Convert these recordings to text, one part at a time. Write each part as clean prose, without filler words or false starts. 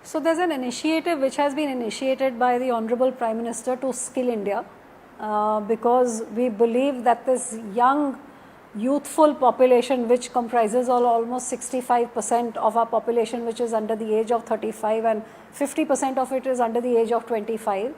So there's an initiative which has been initiated by the Honorable Prime Minister to skill India, because we believe that this young youthful population, which comprises almost 65% of our population, which is under the age of 35, and 50% of it is under the age of 25.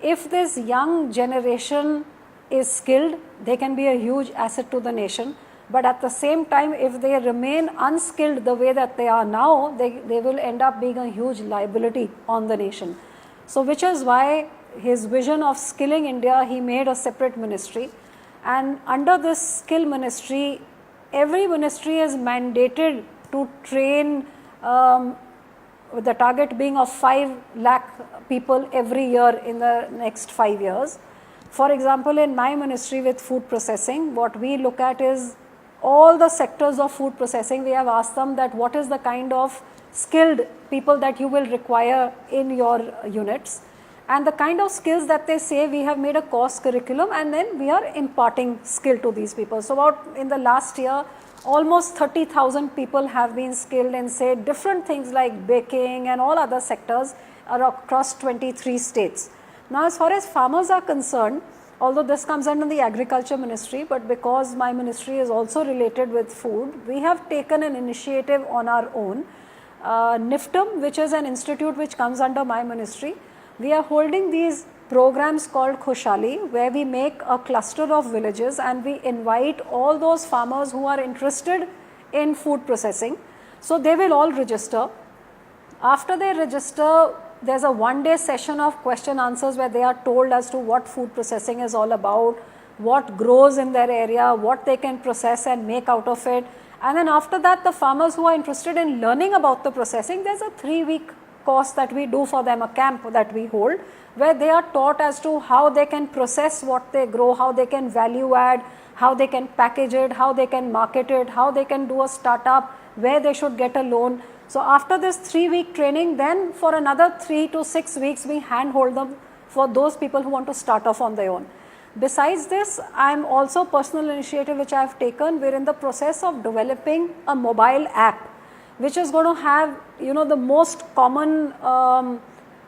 If this young generation is skilled, they can be a huge asset to the nation. But at the same time, if they remain unskilled the way that they are now, they will end up being a huge liability on the nation. So which is why his vision of skilling India, he made a separate ministry. And under this skill ministry, every ministry is mandated to train, with the target being of 5 lakh people every year in the next 5 years. For example, in my ministry with food processing, what we look at is all the sectors of food processing. We have asked them that what is the kind of skilled people that you will require in your units, and the kind of skills that they say. We have made a course curriculum and then we are imparting skill to these people. So about in the last year, almost 30,000 people have been skilled in, say, different things like baking and all other sectors across 23 states. Now as far as farmers are concerned, although this comes under the agriculture ministry, but because my ministry is also related with food, we have taken an initiative on our own. NIFTM, which is an institute which comes under my ministry, we are holding these programs called Khushali, where we make a cluster of villages and we invite all those farmers who are interested in food processing. So they will all register. After they register, there's a one-day session of question answers where they are told as to what food processing is all about, what grows in their area, what they can process and make out of it. And then after that, the farmers who are interested in learning about the processing, there's a 3-week course that we do for them, a camp that we hold, where they are taught as to how they can process what they grow, how they can value add, how they can package it, how they can market it, how they can do a startup, where they should get a loan. So after this 3-week training, then for another 3 to 6 weeks, we handhold them for those people who want to start off on their own. Besides this, I am also personal initiative which I have taken. We're in the process of developing a mobile app, which is going to have, the most common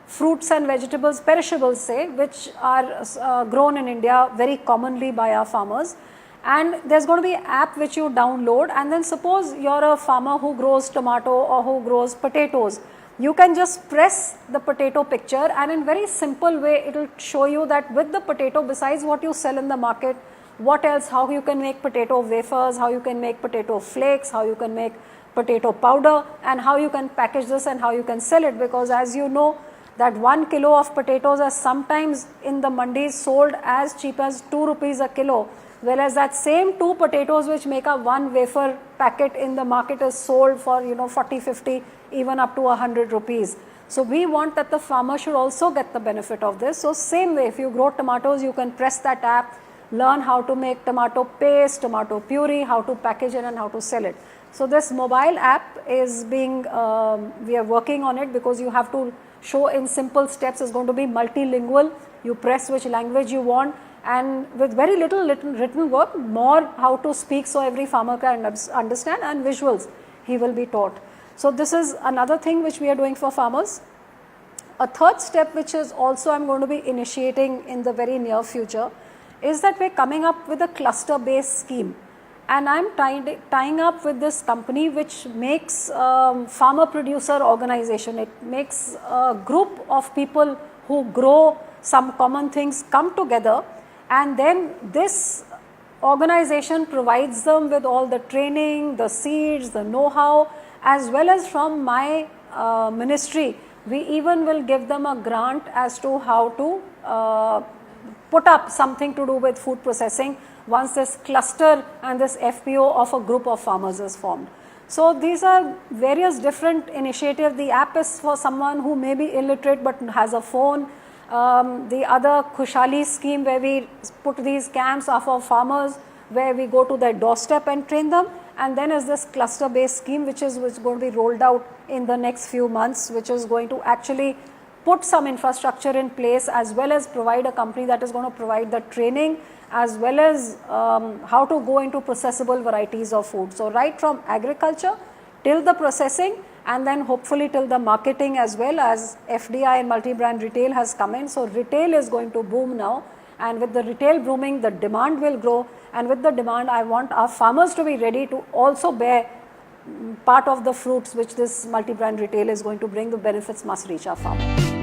fruits and vegetables, perishables say, which are grown in India very commonly by our farmers. And there's going to be an app which you download, and then suppose you're a farmer who grows tomato or who grows potatoes. You can just press the potato picture and in very simple way it will show you that with the potato, besides what you sell in the market, what else, how you can make potato wafers, how you can make potato flakes, how you can make potato powder, and how you can package this and how you can sell it. Because as you know that 1 kilo of potatoes are sometimes in the mandis sold as cheap as 2 rupees a kilo, whereas that same 2 potatoes which make a 1 wafer packet in the market is sold for 40, 50, even up to 100 rupees. So we want that the farmer should also get the benefit of this. So same way, if you grow tomatoes, you can press that app, learn how to make tomato paste, tomato puree, how to package it and how to sell it. So this mobile app is being, we are working on it, because you have to show in simple steps. It's going to be multilingual. You press which language you want, and with very little written work, more how to speak so every farmer can understand, and visuals he will be taught. So this is another thing which we are doing for farmers. A third step which is also I'm going to be initiating in the very near future is that we're coming up with a cluster based scheme, and I'm tying up with this company which makes farmer producer organization. It makes a group of people who grow some common things come together, and then this organization provides them with all the training, the seeds, the know-how, as well as from my ministry, we even will give them a grant as to how to put up something to do with food processing once this cluster and this FPO of a group of farmers is formed. So these are various different initiatives. The app is for someone who may be illiterate but has a phone. The other Khushali scheme, where we put these camps are for farmers, where we go to their doorstep and train them. And then is this cluster based scheme which is going to be rolled out in the next few months, which is going to actually put some infrastructure in place, as well as provide a company that is going to provide the training, as well as how to go into processable varieties of food. So right from agriculture till the processing, and then hopefully till the marketing as well, as FDI and multi-brand retail has come in. So retail is going to boom now, and with the retail booming, the demand will grow, and with the demand, I want our farmers to be ready to also bear part of the fruits which this multi-brand retail is going to bring. The benefits must reach our farmers.